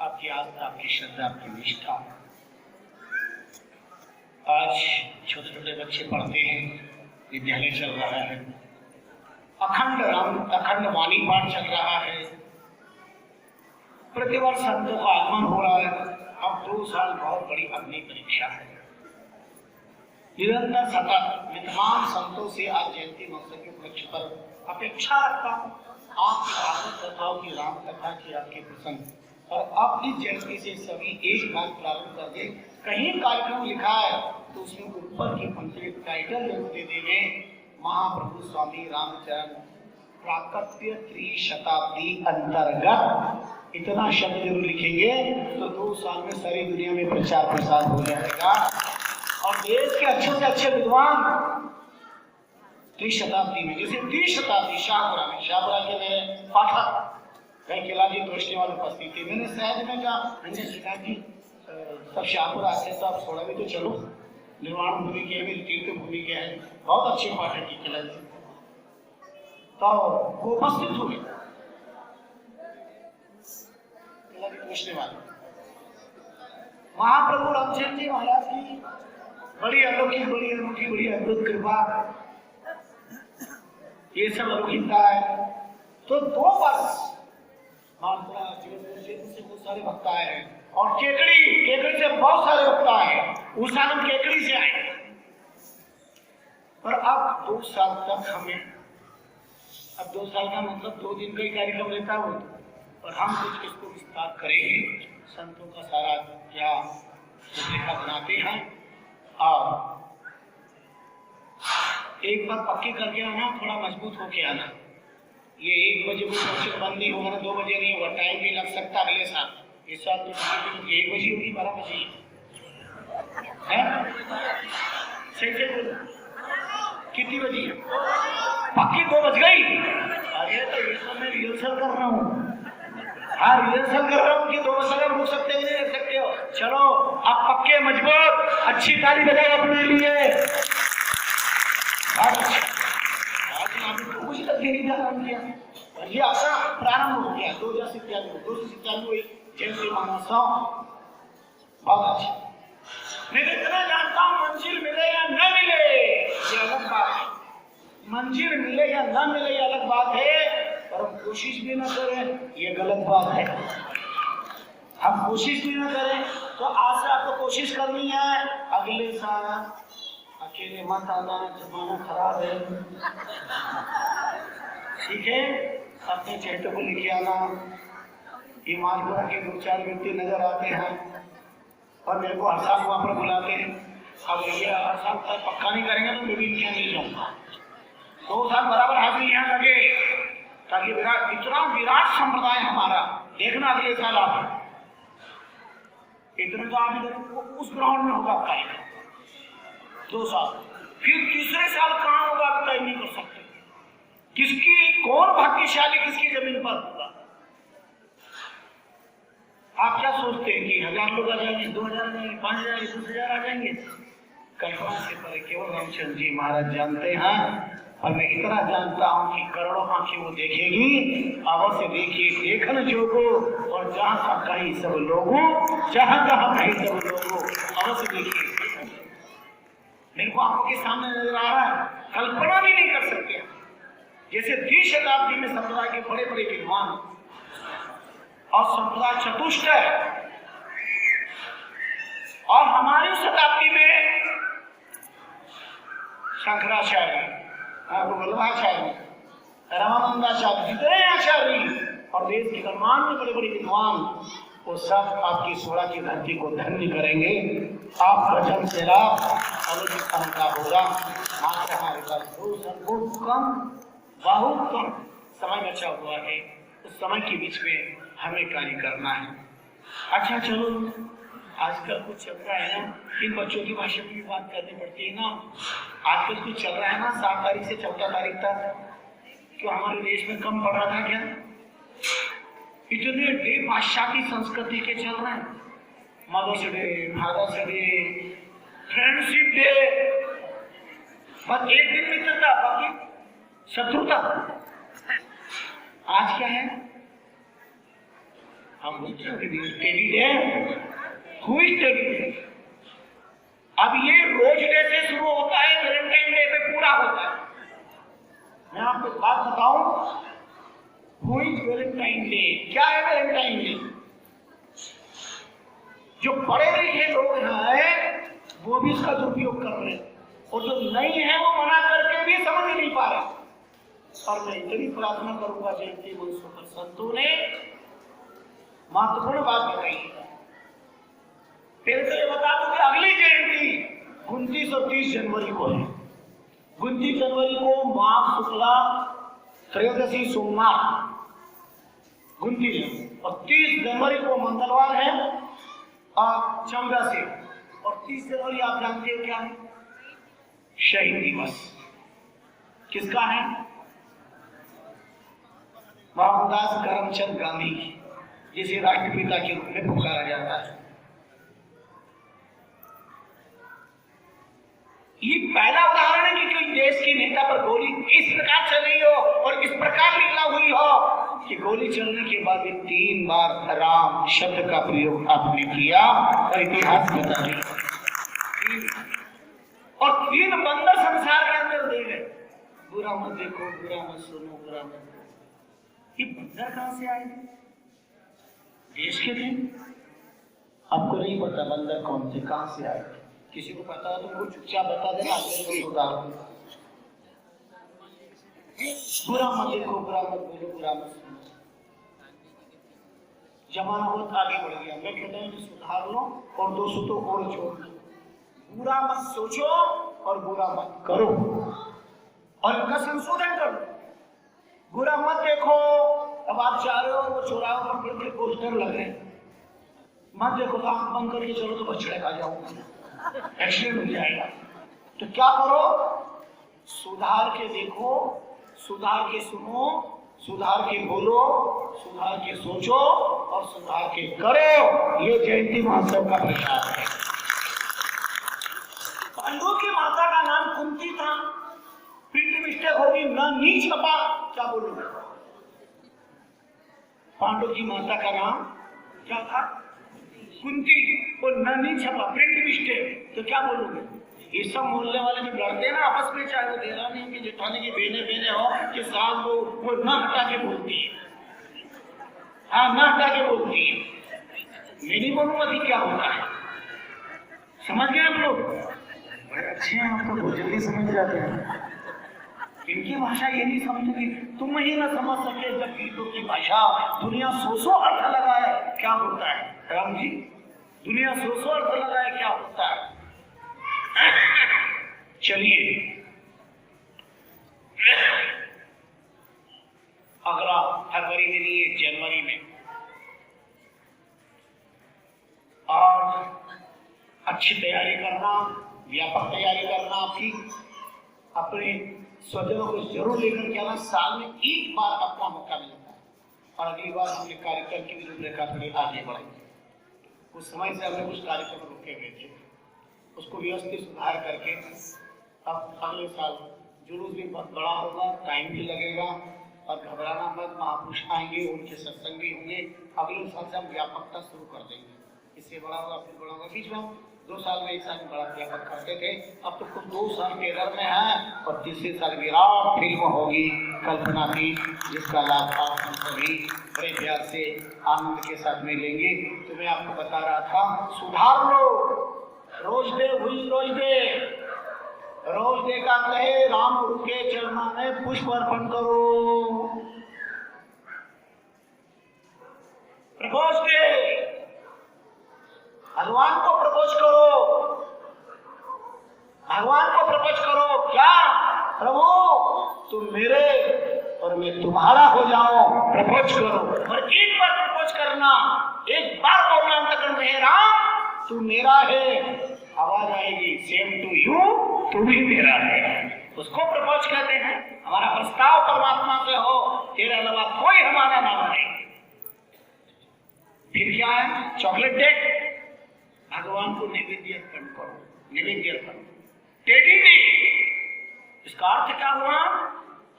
आपकी आस्था, आपकी श्रद्धा, आपकी निष्ठा। आज छोटे छोटे बच्चे पढ़ते हैं, विद्यालय चल रहा है, अखंड वाणी पाठ चल रहा है, प्रतिवर्ष संतों का आगमन हो रहा है। अब 2 साल बहुत बड़ी अग्नि परीक्षा है। निरंतर सतत विद्वान संतों से आज जयंती महोत्सव के उपलक्ष्य पर अपेक्षा रखता हूँ आपकी भागवत कथाओं की, राम कथा की आपके प्रसंग, और अब इस जयंती से सभी एक बात प्रारंभ कर दे। कहीं कार्यक्रम लिखा है तो उसमें ऊपर की पंक्ति टाइटल दे देंगे, महाप्रभु स्वामी रामचरण प्राकट्य त्रिशताब्दी अंतर्गत। इतना शब्द जरूर लिखेंगे तो 2 साल में सारी दुनिया में प्रचार प्रसार हो जाएगा और देश के अच्छे से अच्छे विद्वान त्रिशताब्दी में, जैसे त्रिशताब्दी शाहपुरा में, शाहपुरा के मेरे पाठक किलाजी तोषने वाले उपस्थित थे। मैंने सहज में कहा, मैंने शिकायत की सब शाहपुरा आते तो आप थोड़ा भी तो चलो, निर्वाण भूमि के भी, तीर्थ भूमि के हैं, बहुत अच्छे पाठक की किलाजी, तो वो उपस्थित हुए किलाजी तोषने वाले। महाप्रभु रामचंद्र जी महाराज की बड़ी अलौकिक, बड़ी अनूठी, बड़ी अद्भुत कृपा, ये सब अलौकिकता है। तो 2 वर्ष मालपुरा से बहुत सारे भक्त आए हैं और केकड़ी से बहुत सारे भक्त आए हैं, उषानंद केकड़ी से आए। पर अब 2 साल तक हमें, अब 2 साल का मतलब 2 दिन का ही कार्यक्रम रहता हो, और हम कुछ इसको विस्तार करेंगे। संतों का सारा क्या रूपरेखा बनाते हैं और एक बार पक्की करके आना, थोड़ा मजबूत होके आना। ये 1 बजे वो फंक्शन बंद नहीं होगा ना, 2 बजे नहीं होगा, टाइम भी लग सकता अगले साल। इस साल तो 1 बजे होगी, 12 बजे है, सही से बोलो, कितनी बजी है? पक्की 2 बज गई। अरे तो ये सब मैं रिहर्सल कर रहा हूँ, हाँ रिहर्सल कर रहा हूँ कि 2 बजे रुक सकते हो, नहीं रख सकते हो। चलो अब पक्के मजबूत, अच्छी ताली बजाओ अपने लिए। कुछ तक देरी का काम किया और ये आपका प्रारंभ हो गया 297 हुई जयंती महोत्सव, बहुत अच्छी। मैं इतना जानता हूँ मंजिल मिले या न मिले ये अलग बात है, मंजिल मिले या न मिले ये अलग बात है, पर हम कोशिश भी न करें ये गलत बात है। हम कोशिश भी न करें तो आज से आपको कोशिश करनी है, अगले साल अकेले मत आना, जमाना खराब है, ठीक है? अपने चेहरे को लेके आना। ईमानपुरा के 2-4 व्यक्ति नजर आते हैं और मेरे को हर साल वहाँ पर बुलाते हैं। अब ये हर साल तक पक्का नहीं करेंगे तो मैं भी इनके नहीं जाऊँगा। 2 साल बराबर हाजिरी यहाँ लगे ताकि इतना विराट संप्रदाय हमारा देखना अगले साल आप इतने तो आप इधर उस ग्राउंड में होगा आपका 2 साल, फिर तीसरे साल कहाँ होगा आप तय नहीं कर सकते। किसकी कौन भाग्यशाली किसकी जमीन पर होगा। आप क्या सोचते हैं कि 1000 लोग आ जाएंगे, 2000 आ जाएंगे, 5000, 20000 आ जाएंगे? कल्पना से परे केवल रामचंद्र जी महाराज जानते हैं। और मैं इतना जानता हूँ कि करोड़ों आंखें वो देखेगी, अवश्य देखिए, देखन जोगो, और जहाँ तक कहीं सब लोगों, जहाँ जहाँ कहीं सब लोगों, अवश्य देखिए। मेरे को आंखों के सामने नजर आ रहा है, कल्पना भी नहीं कर सकते। जैसे 20 शताब्दी में संप्रदाय के बड़े बड़े विद्वान और संप्रदाय चतुष्ट है, और हमारी शताब्दी में शंकराचार्य, वल्लभाचार्य, रामानंदाचार्य, जितने आचार्य और देश के गणमान्य बड़े बड़े विद्वान, वो सब आपकी सोड़ा की धरती को धन्य करेंगे। आप भजन से लाभ अलौकिक का होगा। मात्र हमारे पास बहुत कम समय बचा हुआ है, उस समय के बीच में हमें कार्य करना है। अच्छा चलो, आजकल कुछ चल रहा है ना, इन बच्चों की भाषा में भी बात करनी पड़ती है ना। आजकल कुछ चल रहा है ना, 7 तारीख से 14 तारीख तक, क्यों हमारे देश में कम पड़ रहा था क्या? इतने डे पाश्चात्य संस्कृति के चल रहे हैं, Mother's Day, Father's Day, Friendship Day, बस एक दिन मित्रता, बाकी शत्रुता। आज क्या है? हम टेडी डे, अब ये रोज डे से शुरू होता है, वैलेंटाइन डे पे पूरा होता है। मैं आपको बात बताऊं, वैलेंटाइन डे क्या है? वैलेंटाइन डे जो पढ़े लिखे लोग हैं वो भी इसका दुरुपयोग कर रहे हैं, और जो नहीं है वो मना करके भी समझ नहीं पा रहे। और मैं इतनी प्रार्थना करूंगा जयंती महोत्सव पर संतों ने महत्वपूर्ण बात बताई है। फिर से बता दूं कि अगली जयंती 29 और 30 जनवरी को है। 29 जनवरी को माघ शुक्ला त्रयोदशी सोमवार 29, और 30 जनवरी को मंगलवार है और चौदसी, और 30 जनवरी आप जानते हो क्या है? शहीद दिवस। किसका है? मोहनदास करमचंद गांधी, जिसे राष्ट्रपिता के रूप में पुकारा जाता है। ये पहला उदाहरण है कि कोई देश के नेता पर गोली इस प्रकार चली हो और इस प्रकार लीला हुई हो कि गोली चलने के बाद 3 बार राम शब्द का प्रयोग आपने किया और इतिहास बता दिया। और 3 बंदर संसार के अंदर दे गए, बुरा मत देखो, बुरा मत सुनो, बुरा मत। ये बंदर कहां से आए? देश के थे? आपको नहीं पता बंदर कौन थे, कहां से आए? किसी को पता है तो वो चुपचाप बता देना, अगले को उतार दो। बुरा मत देखो, बुरा मत बोलो, बुरा मत सुनो। जमाना बहुत आगे बढ़ गया। मैं कहता हूँ कि सुधार लो और 200 तो और छोड़ दो। बुरा मत सोचो और बुरा मत करो और इनका संशोधन करो। बुरा मत देखो। अब आप जा रहे हो, वो चौराहों पर बड़े बड़े पोस्टर लग रहे हैं, मत देखो, तो आंख बंद करके चलो तो बछड़े खा जाओगे, एक्सीडेंट हो जाएगा। तो क्या करो? सुधार के देखो, सुधार के सुनो, सुधार के बोलो, सुधार के सोचो और सुधार के करो। ये जयंती महोत्सव का प्रचार है। पांडवों की माता का नाम कुंती था, प्रिंट मिस्टेक होगी, न नी छपा, क्या बोलोगे? पांडव की माता का नाम क्या था? कुंती, और ननी छपा, प्रिंट मिस्टेक, तो क्या बोलोगे? ये सब मोहल्ले वाले जो लड़ते हैं ना आपस में, चाहे वो देरानी की जेठानी की बहने हो कि सास वो न हटा के बोलती है, हाँ न हटा के बोलती है। मैं नहीं बोलूंगा कि क्या होता है। समझ गए आप लोग? बड़े अच्छे हैं आप तो, बहुत जल्दी समझ जाते हैं। इनकी भाषा ये नहीं समझेगी, तुम ही ना समझ सके जब गीतों की भाषा दुनिया 100 अर्थ लगाए क्या होता है। राम जी, दुनिया 100 अर्थ लगाए क्या होता है। चलिए अगला फरवरी में नहीं है, जनवरी में। और अच्छी तैयारी करना, व्यापक तैयारी करना, आपकी अपने स्वजनों को जरूर लेकर के आना। साल में एक बार अपना मौका मिलता है और अगली बार हमने कार्यक्रम की रूपरेखा थोड़ी आगे बढ़ाई। कुछ समय से हमने कुछ कार्यक्रम रुके हुए थे, उसको व्यवस्थित सुधार करके अब अगले साल जुलूस भी बहुत बड़ा होगा, टाइम भी लगेगा और घबराना मत। महापुरुष आएंगे, उनके सत्संग भी होंगे। अगले साल से हम व्यापकता शुरू कर देंगे, इससे बड़ा होगा फिर बड़ा होगा। बीच में 2 साल में एक साल में बड़ा व्यापक करते थे, अब तो कुछ 2 साल केरल में है और तीसरे साल विराट फिल्म होगी कल्पना की, जिसका लाभ आप हम सभी बड़े प्यार से आनंद के साथ में लेंगे। तो मैं आपको बता रहा था, सुधार लो। रोज दे हुई रोज दे, रोज दे का कहे राम गुरु के चरणों में पुष्प अर्पण करो। प्रपोज दे, भगवान को प्रपोज करो, भगवान को प्रपोज करो। क्या? प्रभु तुम मेरे और मैं तुम्हारा हो जाओ, प्रपोज करो। और एक बार प्रपोज करना, एक बार बोलना अंतःकरण में, राम तू मेरा है। आवाज आएगी, सेम टू यू, तू भी मेरा है। उसको प्रपोज कहते हैं। हमारा प्रस्ताव परमात्मा से हो, तेरे अलावा कोई हमारा नाम नहीं। फिर क्या है? चॉकलेट डे, भगवान को नैवेद्य अर्पण करो, नैवेद्य अर्पण। टेडी डे, इसका अर्थ क्या हुआ?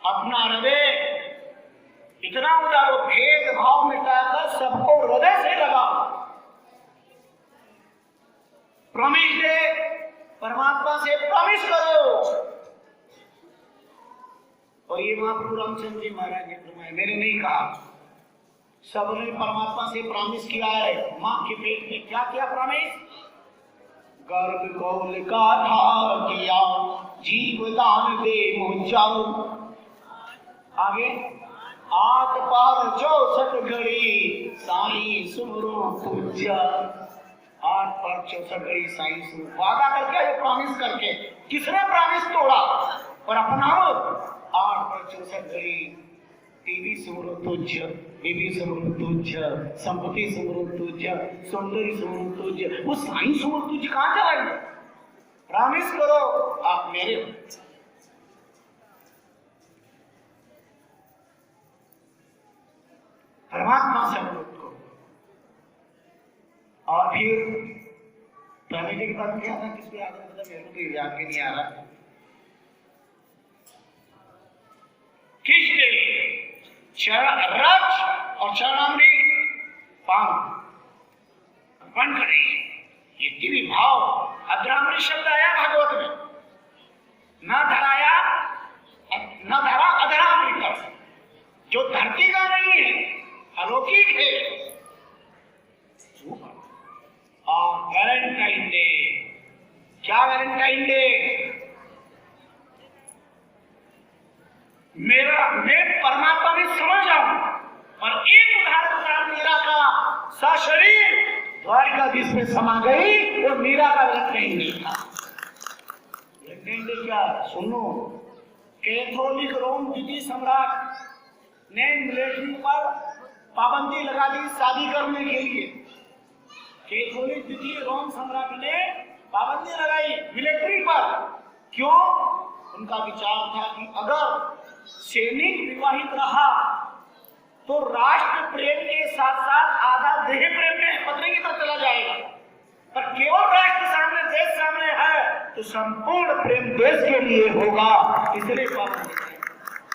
अपना हृदय इतना उदारो, भेदभाव मिटाकर सबको हृदय से लगाओ। प्रॉमिस डे, परमात्मा से प्रॉमिस करो। और ये महाप्रभु रामचंद्र जी महाराज ने फरमाया, मैंने नहीं कहा, सबने परमात्मा से प्रॉमिस किया है। मां के पेट में क्या किया प्रॉमिस? गर्भ कौल का था किया, जीव दान दे मुझाओ। आगे आठ पार 64 घड़ी साईं सुमरो पूजा। 8 पार 64 घड़ी साईं सुमरो, वादा करके, ये प्रॉमिस करके। किसने प्रॉमिस तोड़ा और अपनाओ? 8 पार 64 घड़ी टीवी सुमरो तुझ, बीबी सुमरो तुझ, संपत्ति सुमरो तुझ, सौंदर्य सुमरो तुझ। वो साईं सुमरो तुझ कहां जाएंगे? प्रॉमिस करो आप मेरे। परमात्मा से अनुरोध करो। और फिर पहले की बात क्या था, किसको याद है? मतलब मेरे को तो याद भी नहीं आ रहा। किसके रच और चरणामृत पान अर्पण करें, ये दिव्य भाव। अधरामृत शब्द आया भागवत में, न धराया न धरा अधरामृत, जो धरती का नहीं है, अलौकिक है। और वैलेंटाइन डे, क्या वैलेंटाइन डे? मैं परमात्मा में समझ जाऊं। और एक उदाहरण था मीरा का, सशरीर द्वारिकाधीश में समा गई, वो मीरा का वैलेंटाइन डे था। वैलेंटाइन डे क्या? सुनो, कैथोलिक रोम द्वितीय सम्राट ने मिलिट्री पर पाबंदी लगा दी शादी करने के लिए। कैथोलिक द्वितीय रोम सम्राट ने पाबंदी लगाई मिलिट्री पर। क्यों? उनका विचार था कि अगर सैनिक विवाहित रहा तो राष्ट्र प्रेम के साथ साथ आधा देह प्रेम में पत्नी की तरफ चला जाएगा। पर केवल राष्ट्र सामने, देश सामने है तो संपूर्ण प्रेम देश के लिए होगा, इसलिए पाबंदी।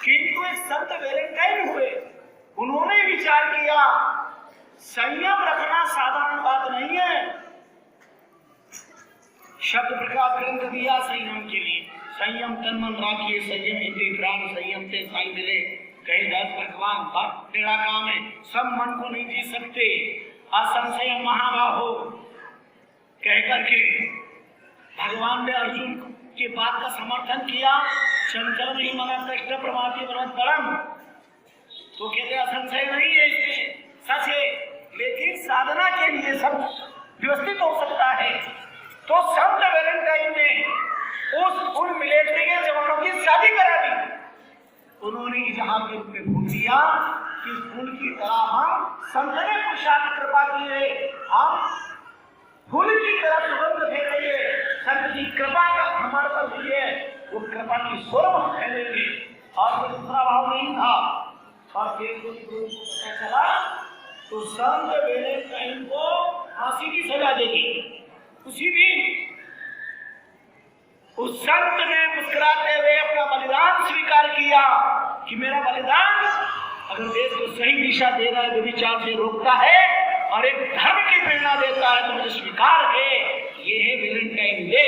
किंतु एक संत वैलेंटाइन हुए, उन्होंने विचार किया संयम रखना साधारण बात नहीं है। शब्द प्रकाश ग्रंथ दिया संयम के लिए। संयम तन मन राखिए, संयम इंद्रिय प्राण संयम से साई मिले। कहे 10 भगवान, भक्त टेढ़ा काम है, सब मन को नहीं जी सकते। असंशय महाबाहो कह करके भगवान ने अर्जुन की बात का समर्थन किया। चंचल नहीं मना कृष्ण प्रमाति बरत परम, तो कहते असंशय नहीं है, इसमें सच है। लेकिन साधना के लिए सब व्यवस्थित हो सकता है। तो संत वैलेंटाइन ने उन मिलिट्री के जवानों की शादी करा दी। उन्होंने इजहार के रूप में फूल दिया कि फूल की तरह हम संत ने पुरुषार्थ कृपा की है, हम फूल की तरह सुगंध फैलेंगे। संत की कृपा का हमारे पर हुई है, वो कृपा की स्वरूप हम फैलेंगे। और कोई दूसरा भाव नहीं था। और फिर पता चला तो संत वैलेंटाइन को फांसी की सजा देगी उसी दिन। उस संत ने मुस्कुराते हुए अपना बलिदान स्वीकार किया कि मेरा बलिदान अगर देश को सही दिशा दे रहा है, विचार से रोकता है और एक धर्म की प्रेरणा देता है, तो मुझे स्वीकार है। ये है वैलेंटाइन डे।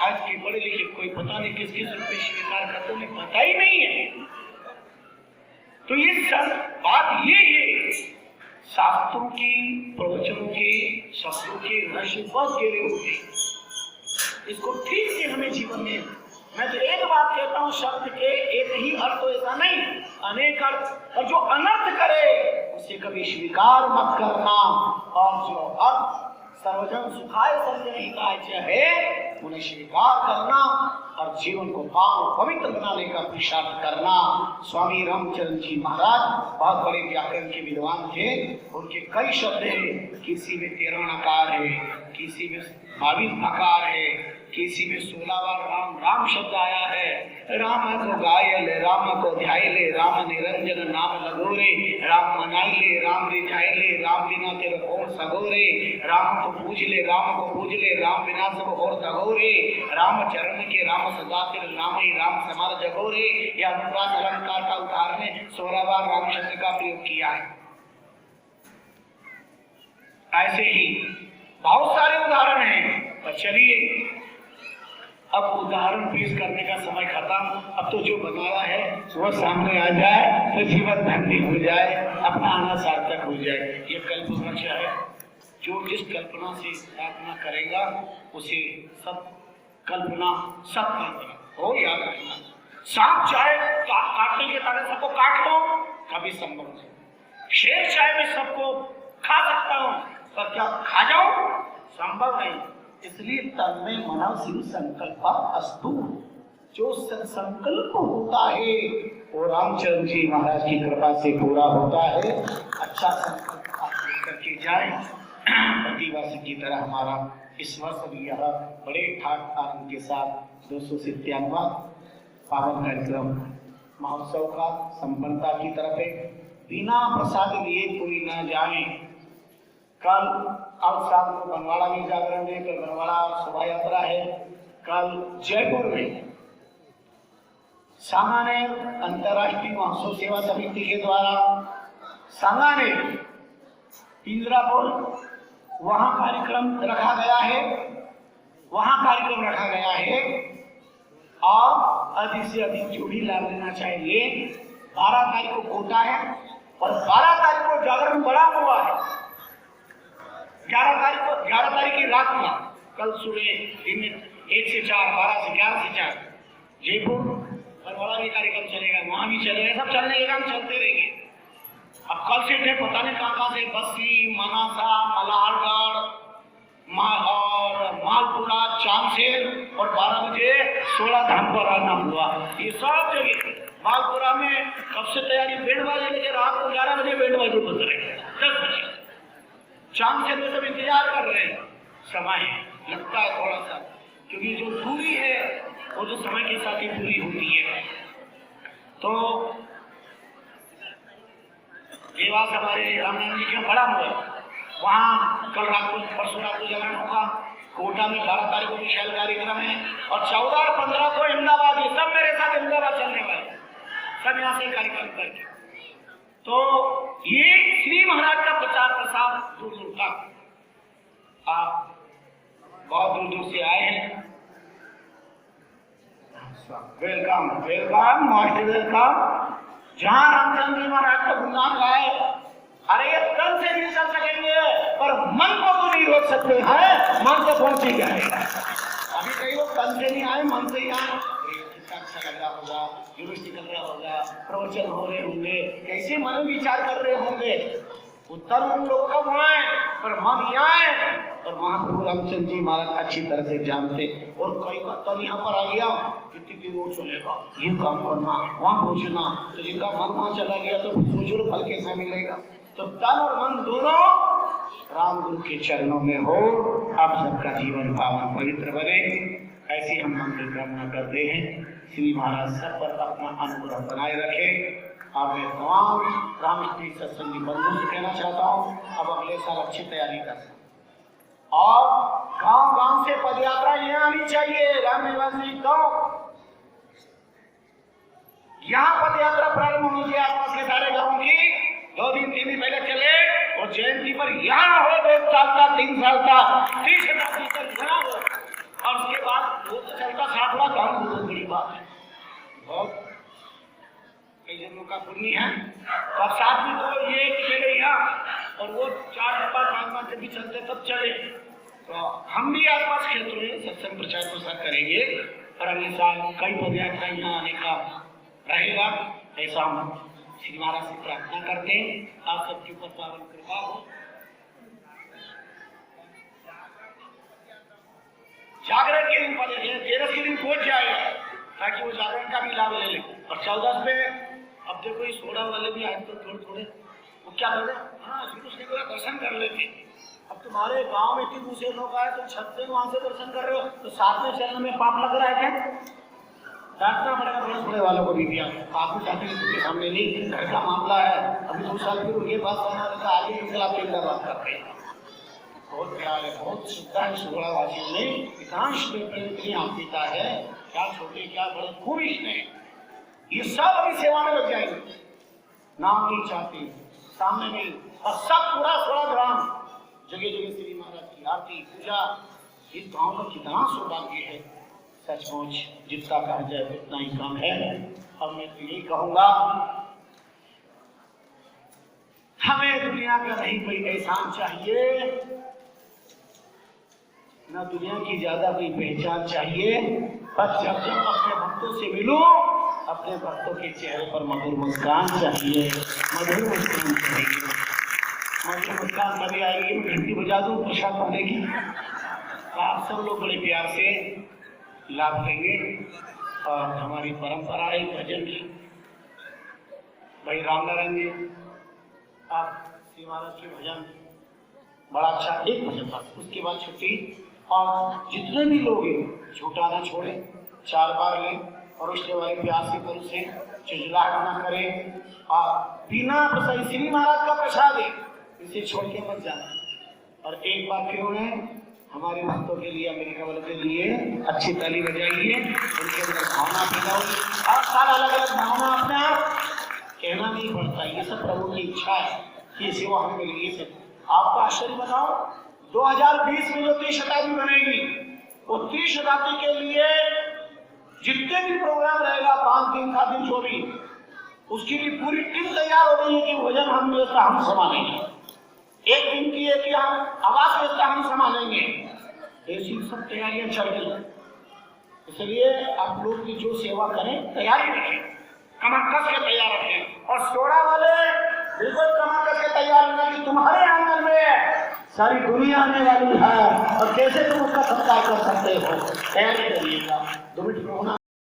आज के बड़े लिखे कोई पता नहीं किस किस रूप में स्वीकार करते, उन्हें पता ही नहीं है। तो ये सब बात ये है, शास्त्रों की, प्रवचनों के, शब्दों के रहस्य बहुत गहरे होते हैं। इसको ठीक से हमें जीवन में, मैं तो एक बात कहता हूँ, शब्द के एक ही अर्थ तो ऐसा नहीं, अनेक अर्थ। और जो अनर्थ करे उसे कभी स्वीकार मत करना। और जो अर्थ सर्वजन सुखाय संजय है उन्हें स्वीकार करना और जीवन को पावन पवित्र बनाने का पुरुषार्थ करना। स्वामी रामचंद्र जी महाराज बहुत बड़े व्याकरण के विद्वान थे। उनके कई शब्द हैं, किसी में 13 नकार है, किसी में 22 आकार है, किसी में 16 बार राम राम शब्द आया है। राम को गाय ले, राम को ध्याय ले, राम निरंजन नाम लगोरे, राम मनाई ले, राम रिझाए ले, राम बिना तेरे कौन सगोरे, राम को पूज ले, राम को पूज ले, राम बिना सब और सगोरे, राम चरण के राम सदा तेरे नाम ही राम समार जगोरे। यह अनुप्रास अलंकार का उदाहरण है। 16 बार राम शब्द का प्रयोग किया है। ऐसे ही बहुत सारे उदाहरण हैं। और चलिए अब उदाहरण पेश करने का समय खत्म। अब तो जो बनाया है वो सामने आ जाए तो जीवन धन्य हो जाए, अपना आना सार्थक हो जाए। ये कल्पवृक्ष है। जो जिस कल्पना से प्रार्थना करेगा उसे सब कल्पना हो, याद रखना। सांप चाहे काटने के तारे सबको काट लो, कभी संभव नहीं। शेर चाहे मैं सबको खा सकता हूं, पर क्या खा जाऊं? संभव नहीं। इसलिए तन्मे मनो शिव संकल्प अस्तु, जो संकल्प होता है वो रामचंद्र जी महाराज की कृपा से पूरा होता है। अच्छा संकल्प आप लेकर के जाए। प्रतिवर्ष की तरह हमारा इस वर्ष भी यह बड़े ठाक आनंद के साथ 297वां पावन कार्यक्रम महोत्सव का संपन्नता की तरफ है। बिना प्रसाद लिए कोई न जाए। कल अब शाम को बनवाड़ा में जागरण है, कल बनवाड़ा शोभा यात्रा है। कल जयपुर में सांगानेर अंतर्राष्ट्रीय महोत्सव सेवा समिति के द्वारा सांगानेर इंदिरापुर वहां कार्यक्रम रखा गया है, और अधिक से अधिक जो भी लाभ लेना चाहिए। 12 तारीख को कोटा है और 12 तारीख को जागरण बड़ा हुआ है। 11 तारीख की रात में, कल सुबह दिन 1 से 4, 12 से 11 से 4 जयपुर बनवाड़ा में कार्यक्रम चलेगा, वहां भी चलेगा। सब चलने के काम चलते रहेंगे। अब कल से थे पता नहीं कहाँ से, बस्सी, मनासा, मल्हारगढ़ और मालपुरा, चांदसेर, और 12 बजे 16 धाम पर आना हुआ। ये सब जगह मालपुरा में कब से तैयारी, बैंड बाजे लेके रात को 11 बजे बैंड बाजे बज रहे हैं, 10 बजे। चांदसेर में सब इंतजार कर रहे हैं। समय लगता है थोड़ा सा, क्योंकि जो दूरी है वो तो समय के साथ ही पूरी होती है। तो देवास हमारे रामनाथ जी का बड़ा हुआ, वहाँ कल रात को, परसों रात को जागरण होगा। कोटा में 12 तारीख को विशाल कार्यक्रम है, और 14 और 15 को अहमदाबाद। ये सब मेरे साथ अहमदाबाद चलने वाले, सब यहाँ से कार्यक्रम करके। तो ये श्री महाराज का प्रचार प्रसार दूर दूर तक। आप बहुत दूर दूर से आए हैं, वेलकम वेलकम मास्टर वेलकम। जहाँ रामचंद्र जी महाराज का गुणगान गाए, अरे ये तन से नहीं चल सकेंगे, पर मन को तो नहीं रोक सकते हैं। मन तो पहुंच ही जाएगा। अभी कई लोग तन से नहीं आए, मन से ही आए। अच्छा लग रहा होगा, जुलूस निकल रहा होगा, प्रवचन हो रहे होंगे, कैसे मन विचार कर रहे होंगे। उत्तर उन लोगों का वहाँ है, पर मन यहाँ है। और महाप्रभु रामचंद्र जी महाराज अच्छी तरह से जानते। और कई का तन यहाँ पर आ गया, कितनी रोड चलेगा, ये काम करना, वहाँ पहुँचना। तो जिनका मन वहाँ चला गया तो सोचो फल कैसा मिलेगा। तो तन और मन दोनों राम गुरु के चरणों में हो। आप सबका जीवन पावन पवित्र बने, ऐसी हम मंत्र कामना करते हैं। श्री महाराज सब पर अपना अनुग्रह बनाए रखे। आप मैं तमाम रामकृष्ण सत्संगी बंधु से कहना चाहता हूँ, अब अगले साल अच्छी तैयारी कर, और गांव गांव से पदयात्रा यहाँ आनी चाहिए। राम निवासी गांव, यहाँ पदयात्रा प्रारंभ होनी चाहिए। आसपास के सारे गाँव की 2 दिन 3 दिन पहले चले, और जयंती पर यहाँ हो 2 साल का, 3 साल का, 30,000 यहाँ हो, और उसके बाद वो चलता 60वां काम बहुत बड़ी बात है। बहुत कई जन्मों का पुण्य है। और साथ में तो ये चले यहाँ, और वो 4-5 जब भी चलते तब चले। तो हम भी आसपास क्षेत्रों में सत्संग प्रचार प्रसार करेंगे, और अगले साल कई पदयात्रा यहाँ आने का रहेगा। ऐसा हम श्री महाराज से प्रार्थना करते हैं। आप सबके ऊपर पावन कृपा हो। जागरण के दिन पहले 13 के दिन पहुंच जाएगा, ताकि वो जागरण का भी लाभ ले ले। और 14 पे अब देखो, इस सोडा वाले भी आए तो थोड़े वो क्या कर रहे, हाँ उसके पूरा दर्शन कर लेते। अब तुम्हारे गांव में 3 दूसरे लोग आए, तुम छत से वहां से दर्शन कर रहे हो, तो साथ में चलने में पाप लग रहा है क्या? डांटना पड़ेगा बड़े वालों को भी दिया। आप भी चाहते हैं सामने नहीं, घर का मामला है। अभी 2 साल फिर उनके पास आना रहता, आगे के खिलाफ बात करते हैं। बहुत प्यार है, बहुत शुद्धा है सुगड़ावासियों में। एकांश में प्रेम इतनी आत्मीयता है, क्या छोटे क्या बड़े, खूब स्नेह। ये सब अभी सेवा में लग जाएंगे। नाम नहीं चाहते, सामने नहीं, और सब पूरा थोड़ा ग्राम जगह जगह श्री महाराज की आरती पूजा। इस गांव का कितना सौभाग्य है, सचमुच जितना कहा जाए उतना ही कम है। अब मैं तो यही कहूंगा, हमें दुनिया का नहीं कोई एहसान चाहिए, न दुनिया की ज्यादा कोई पहचान चाहिए। बस जब जब अपने भक्तों से मिलूं अपने भक्तों के चेहरे पर मधुर मुस्कान चाहिए, मधुर मुस्कान चाहिए। मधुर मुस्कान कभी आएगी, मैं घंटी बजा दूं प्रसाद पाने की। आप सब लोग बड़े प्यार से लाभ लेंगे। और हमारी परंपरा है भजन की। भाई राम नारायण जी, आप श्री महाराज के भजन बड़ा अच्छा, एक भजन था, उसके बाद छुट्टी। और जितने भी लोग हैं झूठा ना छोड़े, 4 बार लें और उसके बाद प्यार से परोसें, चिल्लाहट ना करें। और बिना प्रसाद श्री महाराज का प्रसाद है, इसे छोड़ के मत जाना। और एक बार फिर उन्हें हमारे भक्तों के लिए, अमेरिका वालों के लिए अच्छी ताली बजाइए, उनके अंदर भावना पैदा होगी। हर साल अलग अलग भावना अपने आप कहना नहीं पड़ता, ये सब प्रभु की इच्छा है कि सेवा हमें मिलेगी। सब आपको आश्चर्य बताओ, 2020 में जो 30 शताब्दी बनेगी, वो 30 शताब्दी के लिए जितने भी प्रोग्राम रहेगा, 5 दिन 7 दिन जो भी, उसके लिए पूरी टीम तैयार हो रही है कि भजन हम व्यवस्था हम संभालेंगे। एक दिन की है कि हम आवास व्यवस्था हम संभालेंगे। ऐसी सब तैयारियां चल रही। इसलिए आप लोग की जो सेवा करें, तैयारी रखें, कमर कस के तैयार रखें। और सोड़ा वाले बिल्कुल कमर कस के तैयार रखें कि तुम्हारे आंगन में सारी दुनिया आने वाली है और कैसे तुम उसका सत्कार कर सकते हो, तैयारी करिएगा। 2 मिनट